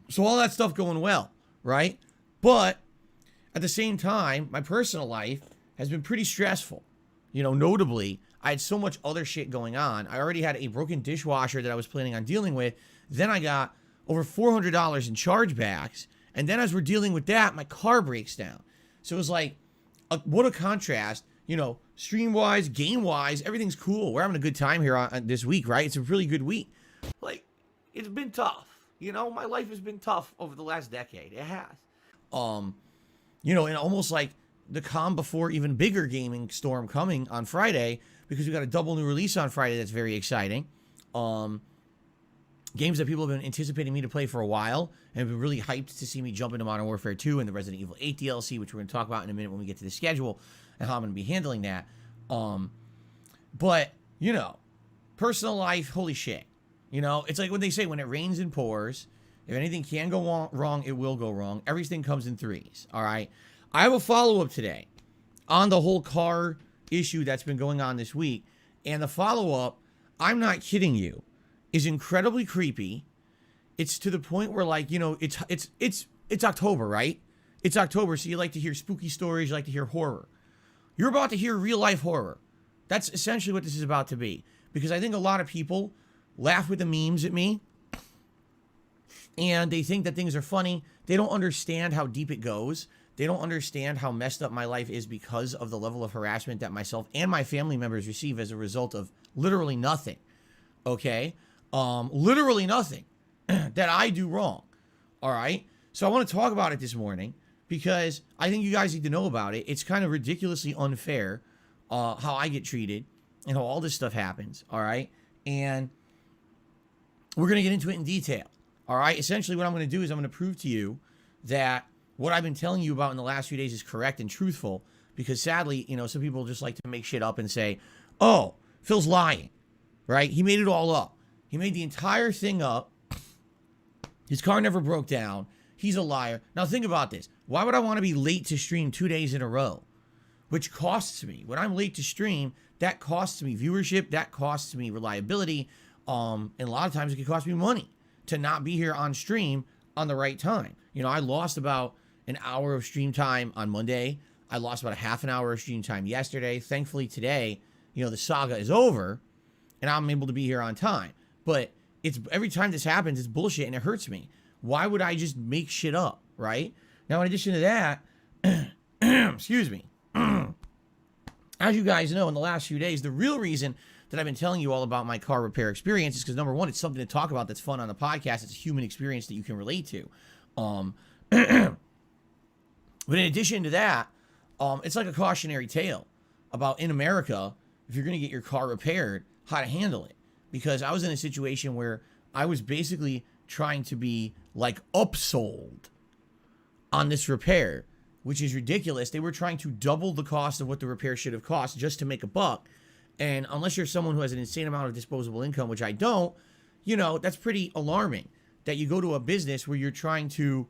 So all that stuff going well, right? But at the same time, my personal life has been pretty stressful. Notably, I had so much other shit going on. I already had a broken dishwasher that I was planning on dealing with. Then I got over $400 in chargebacks. And then as we're dealing with that, my car breaks down. So it was like, what a contrast. Stream-wise, game-wise, everything's cool. We're having a good time here on this week, right? It's a really good week. Like, it's been tough. My life has been tough over the last decade. It has. And almost like the calm before even bigger gaming storm coming on Friday, because we got a double new release on Friday that's very exciting. Games that people have been anticipating me to play for a while and have been really hyped to see me jump into Modern Warfare 2 and the Resident Evil 8 DLC, which we're going to talk about in a minute when we get to the schedule and how I'm going to be handling that. But, personal life, holy shit. It's like when they say, when it rains and pours, if anything can go wrong, it will go wrong. Everything comes in threes, all right? I have a follow-up today on the whole car issue that's been going on this week. And the follow-up, I'm not kidding you, is incredibly creepy. It's to the point where, like, it's October, right? It's October, so you like to hear spooky stories, you like to hear horror. You're about to hear real-life horror. That's essentially what this is about to be. Because I think a lot of people laugh with the memes at me, and they think that things are funny. They don't understand how deep it goes. They don't understand how messed up my life is because of the level of harassment that myself and my family members receive as a result of literally nothing. Okay? Literally nothing that I do wrong. All right? So I want to talk about it this morning because I think you guys need to know about it. It's kind of ridiculously unfair how I get treated and how all this stuff happens. All right? And we're going to get into it in detail. All right? Essentially, what I'm going to do is I'm going to prove to you that what I've been telling you about in the last few days is correct and truthful, because sadly, some people just like to make shit up and say, oh, Phil's lying, right? He made it all up. He made the entire thing up. His car never broke down. He's a liar. Now think about this. Why would I want to be late to stream 2 days in a row? Which costs me. When I'm late to stream, that costs me viewership. That costs me reliability. And a lot of times it can cost me money to not be here on stream on the right time. I lost about an hour of stream time on Monday. I lost about a half an hour of stream time yesterday. Thankfully today, the saga is over and I'm able to be here on time. But it's every time this happens, it's bullshit and it hurts me. Why would I just make shit up, right? Now, in addition to that, excuse me, as you guys know, in the last few days, the real reason that I've been telling you all about my car repair experience is because, number one, it's something to talk about that's fun on the podcast. It's a human experience that you can relate to. But in addition to that, it's like a cautionary tale about, in America, if you're going to get your car repaired, how to handle it. Because I was in a situation where I was basically trying to be like upsold on this repair, which is ridiculous. They were trying to double the cost of what the repair should have cost just to make a buck. And unless you're someone who has an insane amount of disposable income, which I don't, that's pretty alarming that you go to a business where you're trying to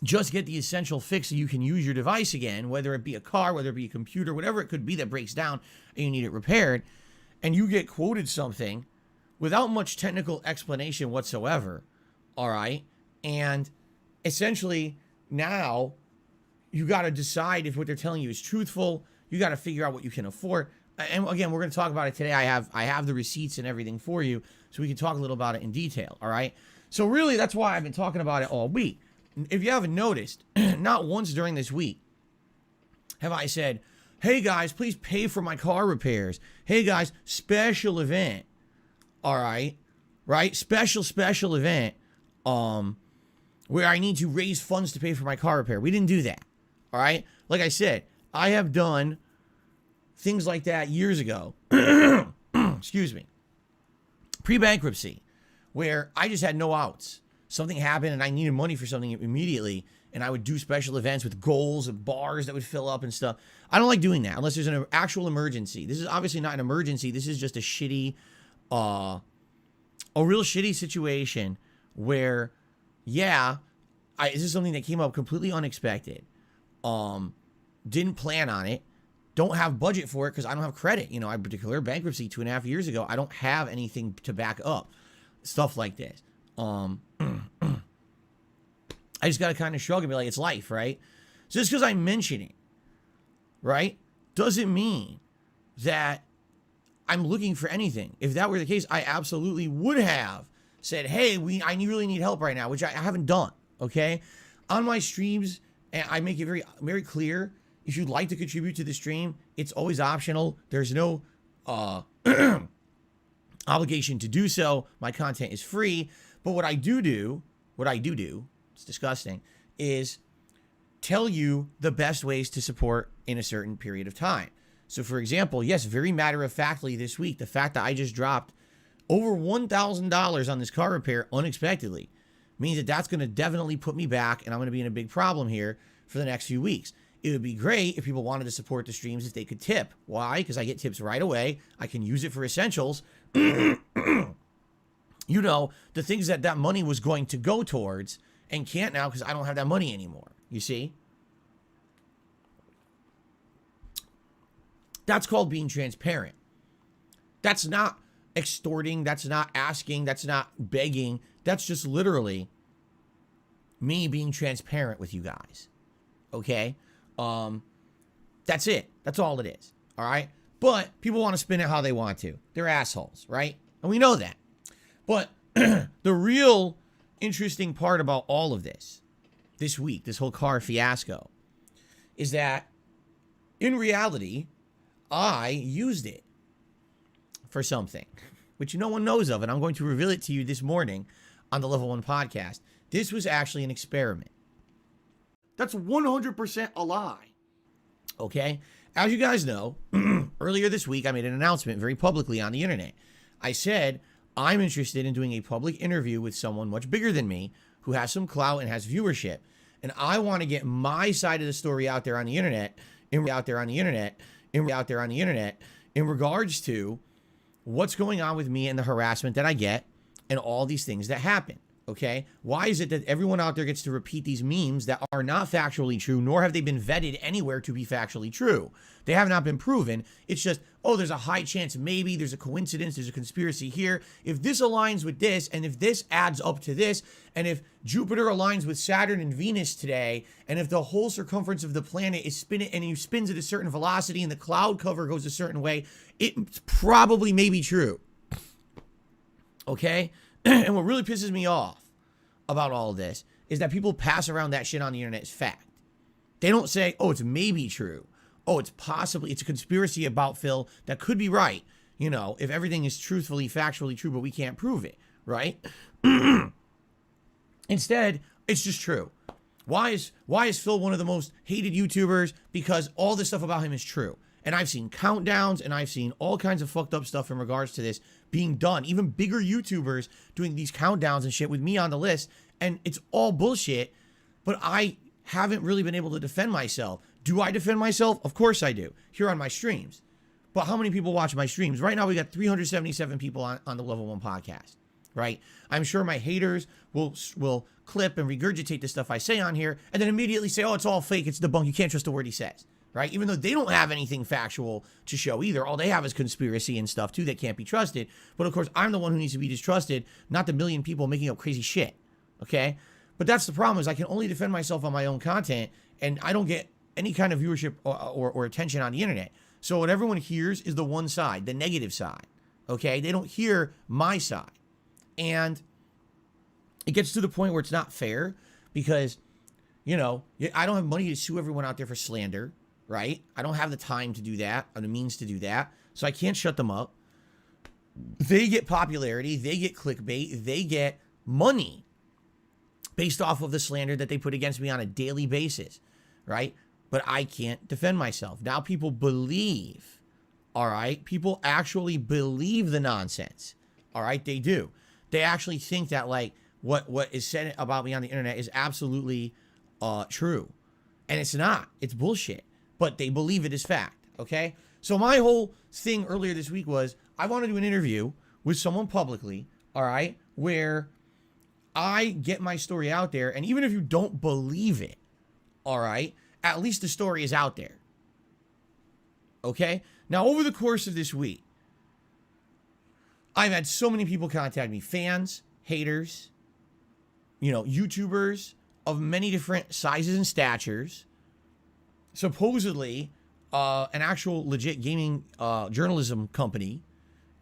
just get the essential fix so you can use your device again, whether it be a car, whether it be a computer, whatever it could be that breaks down and you need it repaired, and you get quoted something without much technical explanation whatsoever, all right? And essentially now you got to decide if what they're telling you is truthful. You got to figure out what you can afford. And again, we're going to talk about it today. I have the receipts and everything for you, so we can talk a little about it in detail, all right? So really, that's why I've been talking about it all week. If you haven't noticed, not once during this week have I said, hey guys, please pay for my car repairs. Hey guys, special event. All right? Right? Special event where I need to raise funds to pay for my car repair. We didn't do that. All right? Like I said, I have done things like that years ago. Excuse me. Pre-bankruptcy, where I just had no outs. Something happened and I needed money for something immediately, and I would do special events with goals and bars that would fill up and stuff. I don't like doing that unless there's an actual emergency. This is obviously not an emergency. This is just a shitty, a real shitty situation where, yeah, this is something that came up completely unexpected. Didn't plan on it. Don't have budget for it because I don't have credit. I declared bankruptcy 2.5 years ago. I don't have anything to back up stuff like this. I just got to kind of shrug and be like, it's life, right? So just because I mention it, right, doesn't mean that I'm looking for anything. If that were the case, I absolutely would have said, hey, I really need help right now, which I haven't done, okay? On my streams, and I make it very, very clear, if you'd like to contribute to the stream, it's always optional. There's no obligation to do so. My content is free. But what I do, it's disgusting, is tell you the best ways to support in a certain period of time. So for example, yes, very matter-of-factly this week, the fact that I just dropped over $1,000 on this car repair unexpectedly means that that's going to definitely put me back, and I'm going to be in a big problem here for the next few weeks. It would be great if people wanted to support the streams if they could tip. Why? Because I get tips right away. I can use it for essentials. You know, the things that money was going to go towards and can't now because I don't have that money anymore. You see? That's called being transparent. That's not extorting. That's not asking. That's not begging. That's just literally me being transparent with you guys. Okay? That's it. That's all it is. All right? But people want to spin it how they want to. They're assholes, right? And we know that. But the real interesting part about all of this week, this whole car fiasco, is that in reality, I used it for something, which no one knows of, and I'm going to reveal it to you this morning on the Level 1 podcast. This was actually an experiment. That's 100% a lie. Okay? As you guys know, earlier this week, I made an announcement very publicly on the internet. I said, I'm interested in doing a public interview with someone much bigger than me who has some clout and has viewership. And I want to get my side of the story out there on the internet, in regards to what's going on with me and the harassment that I get and all these things that happen. Okay? Why is it that everyone out there gets to repeat these memes that are not factually true, nor have they been vetted anywhere to be factually true? They have not been proven. It's just, oh, there's a high chance, maybe there's a coincidence, there's a conspiracy here. If this aligns with this, and if this adds up to this, and if Jupiter aligns with Saturn and Venus today, and if the whole circumference of the planet is spinning, and it spins at a certain velocity, and the cloud cover goes a certain way, it probably may be true. Okay? And what really pisses me off about all of this is that people pass around that shit on the internet as fact. They don't say, oh, it's maybe true. Oh, it's a conspiracy about Phil that could be right. You know, if everything is truthfully, factually true, but we can't prove it, right? Instead, it's just true. Why is Phil one of the most hated YouTubers? Because all this stuff about him is true. And I've seen countdowns, and I've seen all kinds of fucked up stuff in regards to this being done. Even bigger YouTubers doing these countdowns and shit with me on the list. And it's all bullshit, but I haven't really been able to defend myself. Do I defend myself? Of course I do, here on my streams. But how many people watch my streams? Right now we got 377 people on the Level 1 podcast, right? I'm sure my haters will clip and regurgitate the stuff I say on here and then immediately say, oh, it's all fake, it's debunked, you can't trust a word he says. Right? Even though they don't have anything factual to show either. All they have is conspiracy and stuff too that can't be trusted. But of course, I'm the one who needs to be distrusted, not the million people making up crazy shit. Okay? But that's the problem, is I can only defend myself on my own content, and I don't get any kind of viewership or attention on the internet. So what everyone hears is the one side, the negative side. Okay? They don't hear my side. And it gets to the point where it's not fair because, you know, I don't have money to sue everyone out there for slander. Right? I don't have the time to do that or the means to do that. So I can't shut them up. They get popularity. They get clickbait. They get money based off of the slander that they put against me on a daily basis. Right? But I can't defend myself. Now people believe. All right? People actually believe the nonsense. All right? They do. They actually think that like what is said about me on the internet is absolutely true. And it's not. It's bullshit. But they believe it is fact, okay? So my whole thing earlier this week was I want to do an interview with someone publicly, all right, where I get my story out there, and even if you don't believe it, all right, at least the story is out there, okay? Now, over the course of this week, I've had so many people contact me, fans, haters, you know, YouTubers, of many different sizes and statures, supposedly an actual legit gaming journalism company,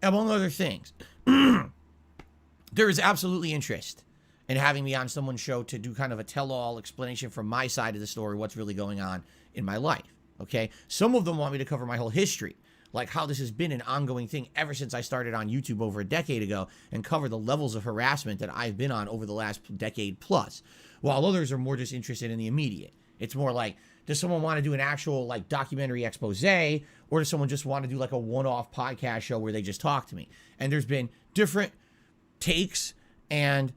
among other things. There is absolutely interest in having me on someone's show to do kind of a tell-all explanation from my side of the story, what's really going on in my life, okay? Some of them want me to cover my whole history, like how this has been an ongoing thing ever since I started on YouTube over a decade ago, and cover the levels of harassment that I've been on over the last decade plus, while others are more just interested in the immediate. It's more like, does someone want to do an actual like documentary expose, or does someone just want to do like a one-off podcast show where they just talk to me? And there's been different takes, and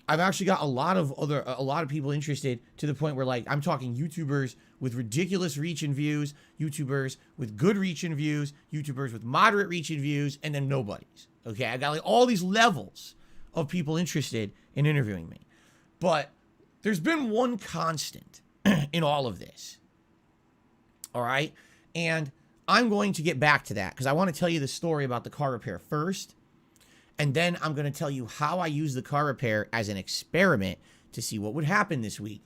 I've actually got a lot of people interested, to the point where, like, I'm talking YouTubers with ridiculous reach and views, YouTubers with good reach and views, YouTubers with moderate reach and views, and then nobodies. Okay, I got like all these levels of people interested in interviewing me. But there's been one constant in all of this. All right? And I'm going to get back to that because I want to tell you the story about the car repair first. And then I'm going to tell you how I use the car repair as an experiment to see what would happen this week.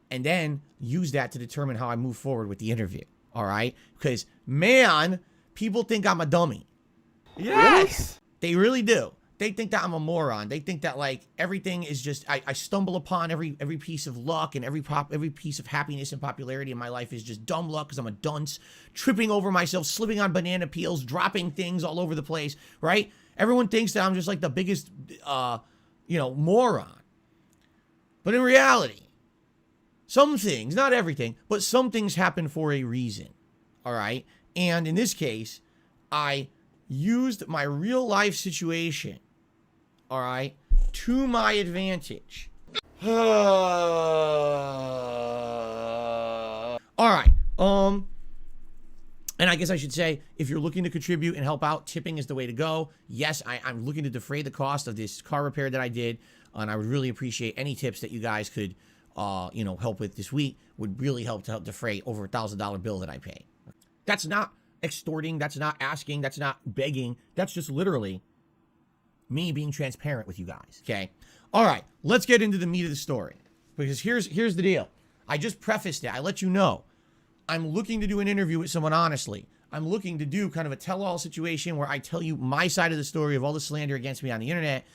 And then use that to determine how I move forward with the interview. All right? Because, man, people think I'm a dummy. Yes! They really do. They think that I'm a moron. They think that, like, everything is just, I stumble upon every piece of luck, and every piece of happiness and popularity in my life is just dumb luck because I'm a dunce, tripping over myself, slipping on banana peels, dropping things all over the place, right? Everyone thinks that I'm just like the biggest, moron. But in reality, some things, not everything, but some things happen for a reason, all right? And in this case, I used my real life situation, all right, to my advantage. All right, and I guess I should say, if you're looking to contribute and help out, tipping is the way to go. Yes, I'm looking to defray the cost of this car repair that I did, and I would really appreciate any tips that you guys could, help with this week. Would really help to help defray over $1,000 bill that I pay. That's not extorting. That's not asking. That's not begging. That's just literally me being transparent with you guys. Okay. All right. Let's get into the meat of the story, because here's the deal. I just prefaced it. I let you know. I'm looking to do an interview with someone honestly. I'm looking to do kind of a tell-all situation where I tell you my side of the story of all the slander against me on the internet.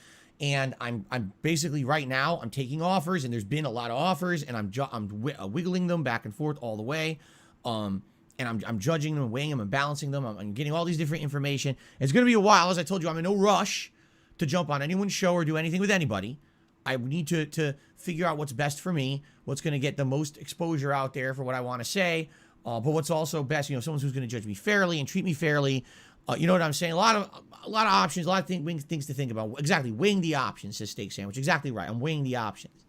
And I'm basically right now, I'm taking offers, and there's been a lot of offers, and I'm wiggling them back and forth all the way. And I'm judging them, weighing them, and balancing them. I'm getting all these different information. It's going to be a while. As I told you, I'm in no rush to jump on anyone's show or do anything with anybody. I need to figure out what's best for me, what's going to get the most exposure out there for what I want to say, but what's also best, someone who's going to judge me fairly and treat me fairly. You know what I'm saying? A lot of options, a lot of things to think about. Exactly, weighing the options, says Steak Sandwich. Exactly right. I'm weighing the options.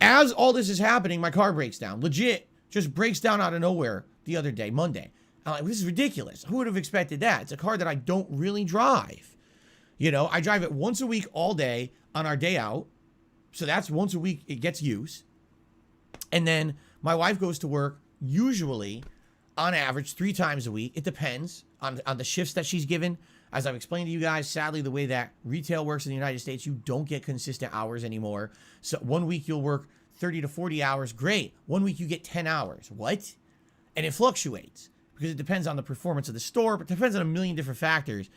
As all this is happening, my car breaks down. Legit, just breaks down out of nowhere the other day, Monday. I'm like, this is ridiculous. Who would have expected that? It's a car that I don't really drive. I drive it once a week all day on our day out. So that's once a week it gets use. And then my wife goes to work usually on average 3 times a week. It depends on the shifts that she's given. As I've explained to you guys, sadly, the way that retail works in the United States, you don't get consistent hours anymore. So one week you'll work 30 to 40 hours. Great. One week you get 10 hours. What? And it fluctuates because it depends on the performance of the store, but it depends on a million different factors.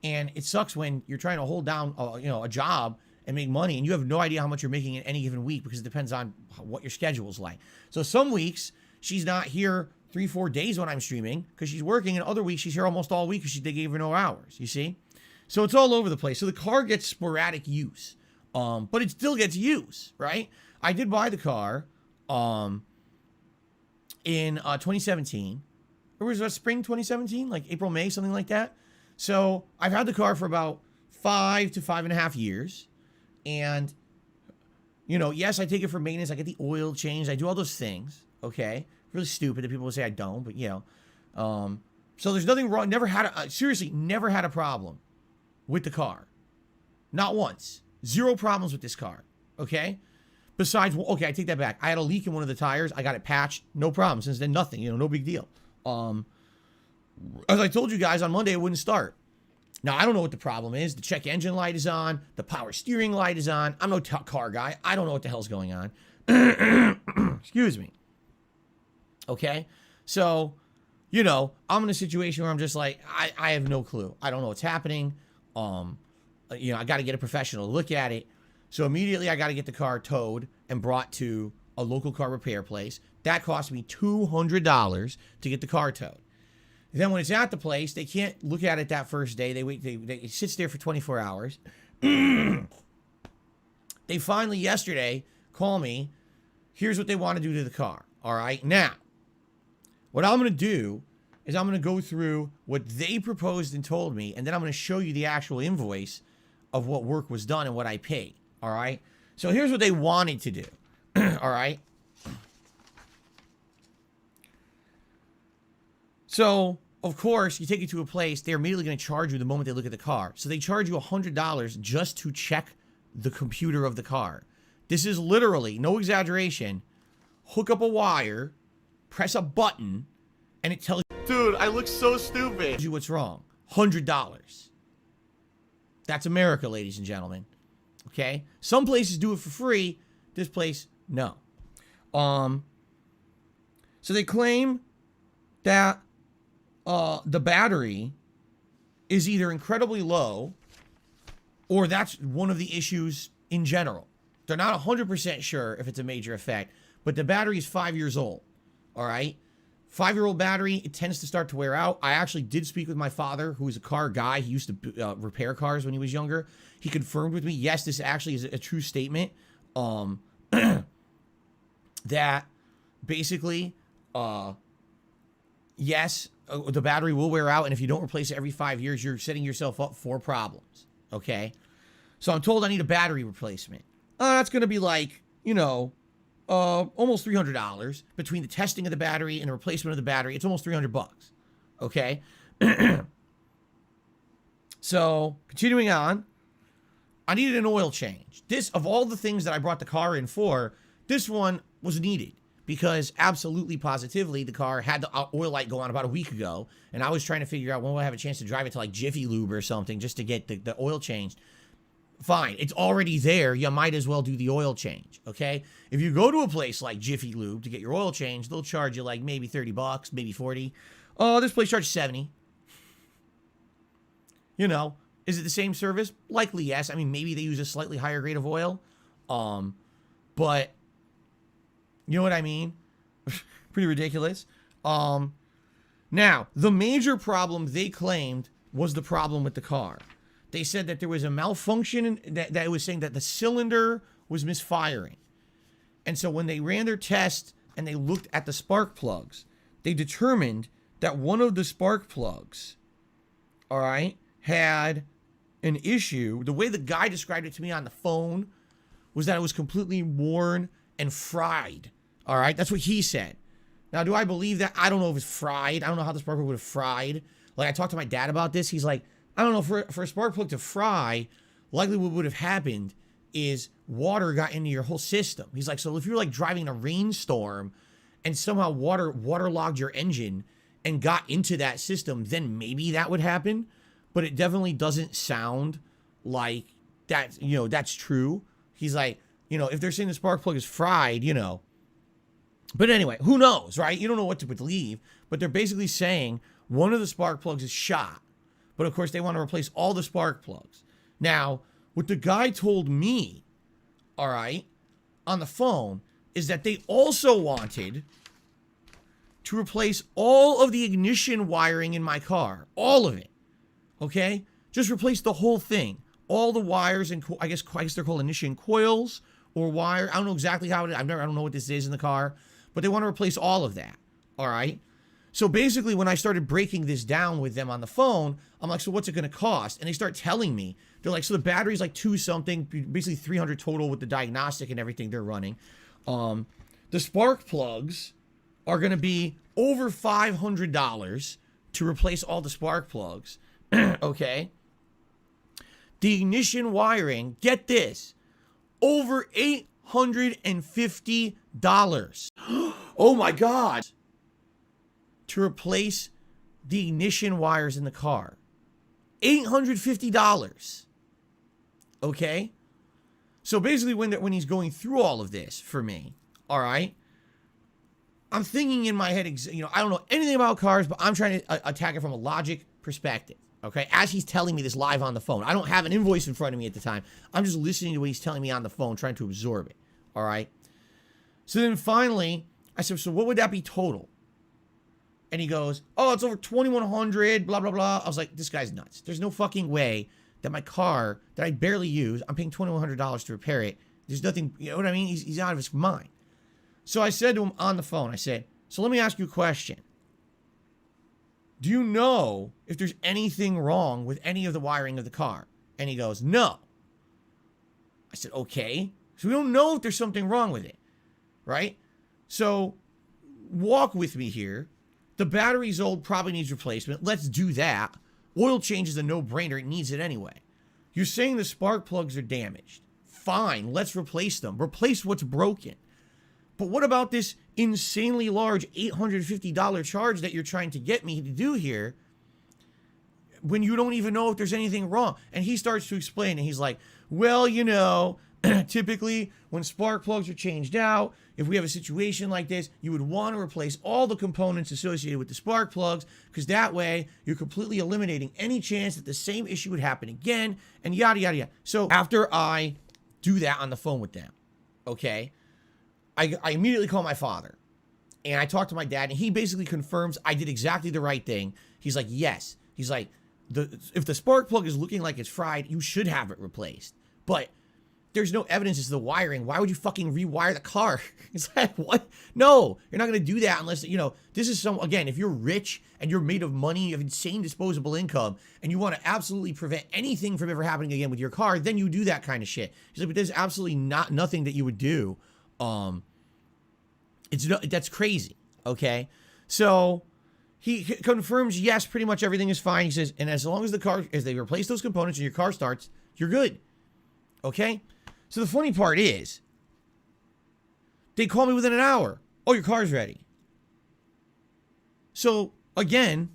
And it sucks when you're trying to hold down, a job and make money, and you have no idea how much you're making in any given week because it depends on what your schedule is like. So some weeks she's not here 3-4 days when I'm streaming because she's working, and other weeks she's here almost all week because they gave her no hours. You see, so it's all over the place. So the car gets sporadic use, but it still gets use, right? I did buy the car, in 2017. Or was it spring 2017, like April, May, something like that. So I've had the car for about 5 to 5.5 years. And, yes, I take it for maintenance. I get the oil changed. I do all those things. Okay. Really stupid that people will say I don't, but, so there's nothing wrong. Never had a problem with the car. Not once. 0 problems with this car. Okay. Besides, okay, I take that back. I had a leak in one of the tires. I got it patched. No problem. Since then, nothing, no big deal. As I told you guys on Monday, it wouldn't start. Now, I don't know what the problem is. The check engine light is on. The power steering light is on. I'm no car guy. I don't know what the hell's going on. Excuse me. Okay? So, you know, I'm in a situation where I'm just like, I have no clue. I don't know what's happening. You know, I got to get a professional to look at it. So immediately I got to get the car towed and brought to a local car repair place. That cost me $200 to get the car towed. Then when it's at the place, they can't look at it that first day. They wait. It sits there for 24 hours. They finally yesterday call me. Here's what they want to do to the car. All right. Now, what I'm going to do is I'm going to go through what they proposed and told me, and then I'm going to show you the actual invoice of what work was done and what I paid. All right. So here's what they wanted to do. All right. So, of course, you take it to a place, they're immediately going to charge you the moment they look at the car. So they charge you $100 just to check the computer of the car. This is literally, no exaggeration, hook up a wire, press a button, and it tells Dude, I look so stupid. you what's wrong. $100. That's America, ladies and gentlemen. Okay? Some places do it for free. This place, no. So they claim that the battery is either incredibly low or that's one of the issues in general. They're not 100% sure if it's a major effect, but the battery is 5 years old. All right? 5-year-old battery, it tends to start to wear out. I actually did speak with my father, who is a car guy. He used to repair cars when he was younger. He confirmed with me, yes, this actually is a true statement. That basically, yes, the battery will wear out, and if you don't replace it every 5 years, you're setting yourself up for problems, okay? So I'm told I need a battery replacement. That's going to be like, you know, almost $300 between the testing of the battery and the replacement of the battery. It's almost $300, okay? So, continuing on, I needed an oil change. This, of all the things that I brought the car in for, this one was needed. Because absolutely positively, the car had the oil light go on about a week ago, and I was trying to figure out when will I have a chance to drive it to like Jiffy Lube or something just to get the oil changed. Fine, it's already there. You might as well do the oil change, okay? If you go to a place like Jiffy Lube to get your oil changed, they'll charge you like maybe $30, maybe 40. Oh, this place charges 70. You know, is it the same service? Likely yes. I mean, maybe they use a slightly higher grade of oil, but you know what I mean? Pretty ridiculous. Now, the major problem they claimed was the problem with the car. They said that there was a malfunction, that it was saying that the cylinder was misfiring. And so when they ran their test and they looked at the spark plugs, they determined that one of the spark plugs, all right, had an issue. The way the guy described it to me on the phone was that it was completely worn and fried. All right, that's what he said. Now, do I believe that? I don't know if it's fried. I don't know how the spark plug would have fried. Like, I talked to my dad about this. He's like, I don't know, for a spark plug to fry, likely what would have happened is water got into your whole system. He's like, so if you're like driving in a rainstorm and somehow waterlogged your engine and got into that system, then maybe that would happen. But it definitely doesn't sound like that, you know, that's true. He's like, you know, if they're saying the spark plug is fried, you know. But anyway, who knows, right? You don't know what to believe. But they're basically saying one of the spark plugs is shot. But of course, they want to replace all the spark plugs. Now, what the guy told me, all right, on the phone, is that they also wanted to replace all of the ignition wiring in my car. All of it. Okay? Just replace the whole thing. All the wires and I guess they're called ignition coils or wire. I don't know exactly how it is. I don't know what this is in the car. But they want to replace all of that. All right? So basically, when I started breaking this down with them on the phone, I'm like, so what's it going to cost? And they start telling me. They're like, so the battery's like 2 something, basically 300 total with the diagnostic and everything they're running. The spark plugs are going to be over $500 to replace all the spark plugs. Okay? The ignition wiring, get this, over $850. Oh my God. To replace the ignition wires in the car. $850. Okay? So basically when he's going through all of this for me, all right, I'm thinking in my head, I don't know anything about cars, but I'm trying to attack it from a logic perspective, okay? As he's telling me this live on the phone. I don't have an invoice in front of me at the time. I'm just listening to what he's telling me on the phone, trying to absorb it, all right? So then finally, I said, so what would that be total? And he goes, oh, it's over $2,100, blah, blah, blah. I was like, this guy's nuts. There's no fucking way that my car that I barely use, I'm paying $2,100 to repair it. There's nothing, you know what I mean? He's out of his mind. So I said to him on the phone, I said, so let me ask you a question. Do you know if there's anything wrong with any of the wiring of the car? And he goes, no. I said, okay. So we don't know if there's something wrong with it, right? So walk with me here. The battery's old, probably needs replacement. Let's do that. Oil change is a no-brainer. It needs it anyway. You're saying the spark plugs are damaged. Fine, let's replace them. Replace what's broken. But what about this insanely large $850 charge that you're trying to get me to do here when you don't even know if there's anything wrong? And he starts to explain, and he's like, well, you know, typically when spark plugs are changed out, if we have a situation like this, you would want to replace all the components associated with the spark plugs, because that way you're completely eliminating any chance that the same issue would happen again, and yada, yada, yada. So after I do that on the phone with them, okay, I immediately call my father, and I talk to my dad, and he basically confirms I did exactly the right thing. He's like, yes. He's like, if the spark plug is looking like it's fried, you should have it replaced. But there's no evidence as to the wiring. Why would you fucking rewire the car? It's like, what? No, you're not going to do that unless, this is again, if you're rich and you're made of money, you have insane disposable income, and you want to absolutely prevent anything from ever happening again with your car, then you do that kind of shit. He's like, but there's absolutely nothing that you would do. That's crazy. Okay. So he confirms, yes, pretty much everything is fine. He says, and as long as as they replace those components and your car starts, you're good. Okay. So the funny part is, they call me within an hour. Oh, your car's ready. So again,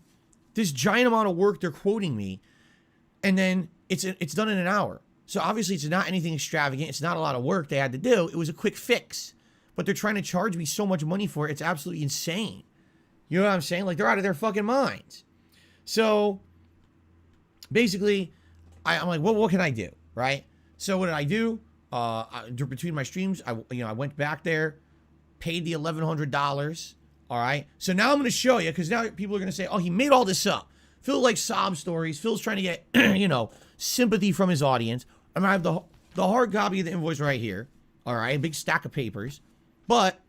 this giant amount of work they're quoting me, and then it's done in an hour. So obviously it's not anything extravagant. It's not a lot of work they had to do. It was a quick fix, but they're trying to charge me so much money for it. It's absolutely insane. You know what I'm saying? Like, they're out of their fucking minds. So basically, I'm like, well, what can I do? Right? So what did I do? Between my streams, I went back there, paid the $1,100. All right. So now I'm going to show you, because now people are going to say, oh, he made all this up. Phil likes sob stories. Phil's trying to get, sympathy from his audience. I'm going to have the hard copy of the invoice right here. All right. A big stack of papers. But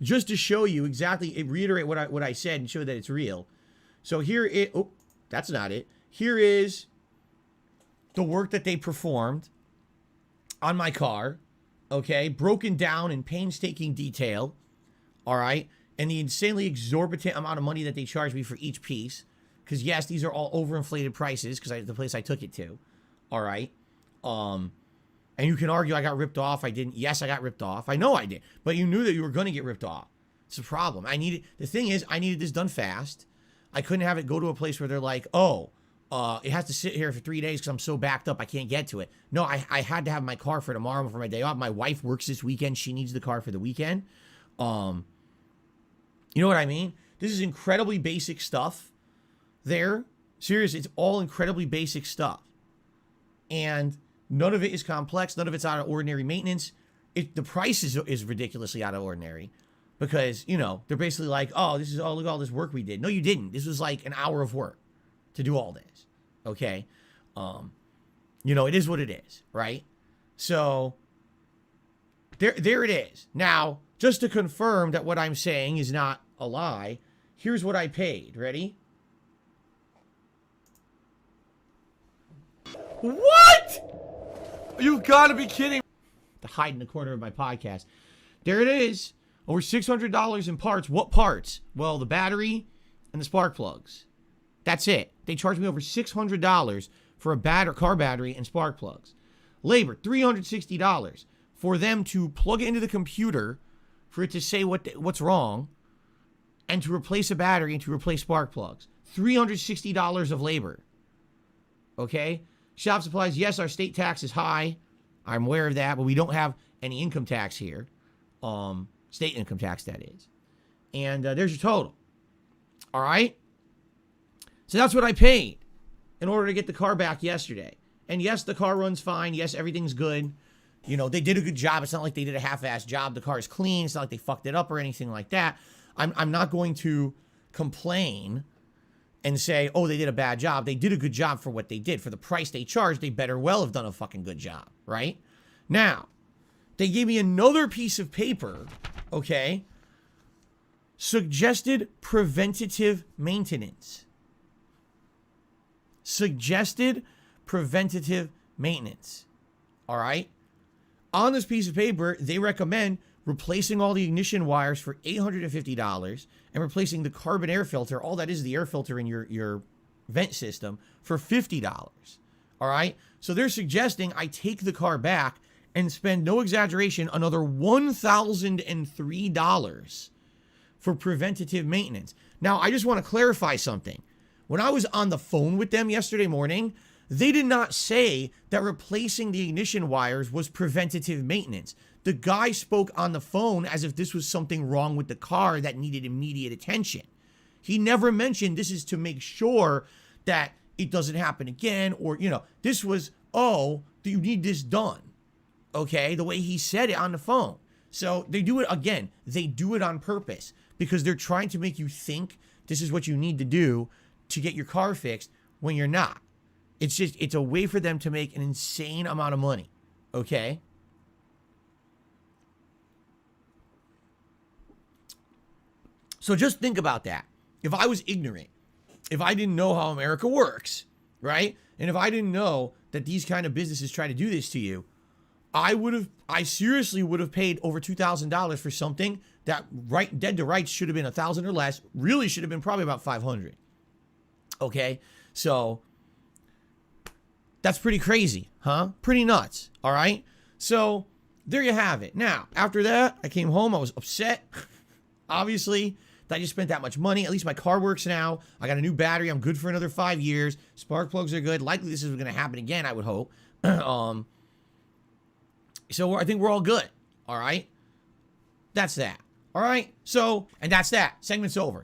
just to show you exactly, reiterate what I said and show that it's real. So that's not it. Here is the work that they performed on my car, okay, broken down in painstaking detail, all right, and the insanely exorbitant amount of money that they charged me for each piece, because yes, these are all overinflated prices, because the place I took it to, all right, and you can argue I got ripped off, I didn't. Yes, I got ripped off, I know I did, but you knew that you were going to get ripped off. It's a problem. The thing is, I needed this done fast. I couldn't have it go to a place where they're like, oh, it has to sit here for 3 days because I'm so backed up I can't get to it. No, I had to have my car for tomorrow for my day off. My wife works this weekend. She needs the car for the weekend. You know what I mean? This is incredibly basic stuff there. Seriously, it's all incredibly basic stuff. And none of it is complex. None of it's out of ordinary maintenance. The price is ridiculously out of ordinary because, they're basically like, oh, look at all this work we did. No, you didn't. This was like an hour of work to do all this. Okay. It is what it is, right? So there it is. Now, just to confirm that what I'm saying is not a lie, here's what I paid. Ready? What? You gotta be kidding. To hide in the corner of my podcast. There it is. Over $600 in parts. What parts? Well, the battery and the spark plugs. That's it. They charged me over $600 for a car battery and spark plugs. Labor, $360 for them to plug it into the computer for it to say what's wrong and to replace a battery and to replace spark plugs. $360 of labor. Okay? Shop supplies, yes, our state tax is high. I'm aware of that, but we don't have any income tax here. State income tax, that is. And there's your total. All right? So that's what I paid in order to get the car back yesterday. And yes, the car runs fine. Yes, everything's good. You know, they did a good job. It's not like they did a half-assed job. The car is clean. It's not like they fucked it up or anything like that. I'm not going to complain and say, oh, they did a bad job. They did a good job for what they did. For the price they charged, they better well have done a fucking good job, right? Now, they gave me another piece of paper, okay? Suggested preventative maintenance. Suggested preventative maintenance. All right? On this piece of paper, they recommend replacing all the ignition wires for $850 and replacing the carbon air filter, all that is the air filter in your vent system, for $50. All right? So they're suggesting I take the car back and spend, no exaggeration, another $1,003 for preventative maintenance. Now, I just want to clarify something. When I was on the phone with them yesterday morning, they did not say that replacing the ignition wires was preventative maintenance. The guy spoke on the phone as if this was something wrong with the car that needed immediate attention. He never mentioned this is to make sure that it doesn't happen again, or, you know, this was, oh, you need this done. Okay, the way he said it on the phone. So they do it again. They do it on purpose because they're trying to make you think this is what you need to do to get your car fixed when you're not. It's a way for them to make an insane amount of money. Okay? So just think about that. If I was ignorant, if I didn't know how America works, right? And if I didn't know that these kind of businesses try to do this to you, I seriously would have paid over $2,000 for something that dead to rights should have been $1,000 or less. Really should have been probably about $500. Okay, so that's pretty crazy, huh? Pretty nuts. All right. So there you have it. Now, after that, I came home. I was upset, obviously, that I just spent that much money. At least my car works now. I got a new battery. I'm good for another 5 years. Spark plugs are good. Likely this is going to happen again, I would hope. So I think we're all good. All right. That's that. All right. So, and that's that. Segment's over.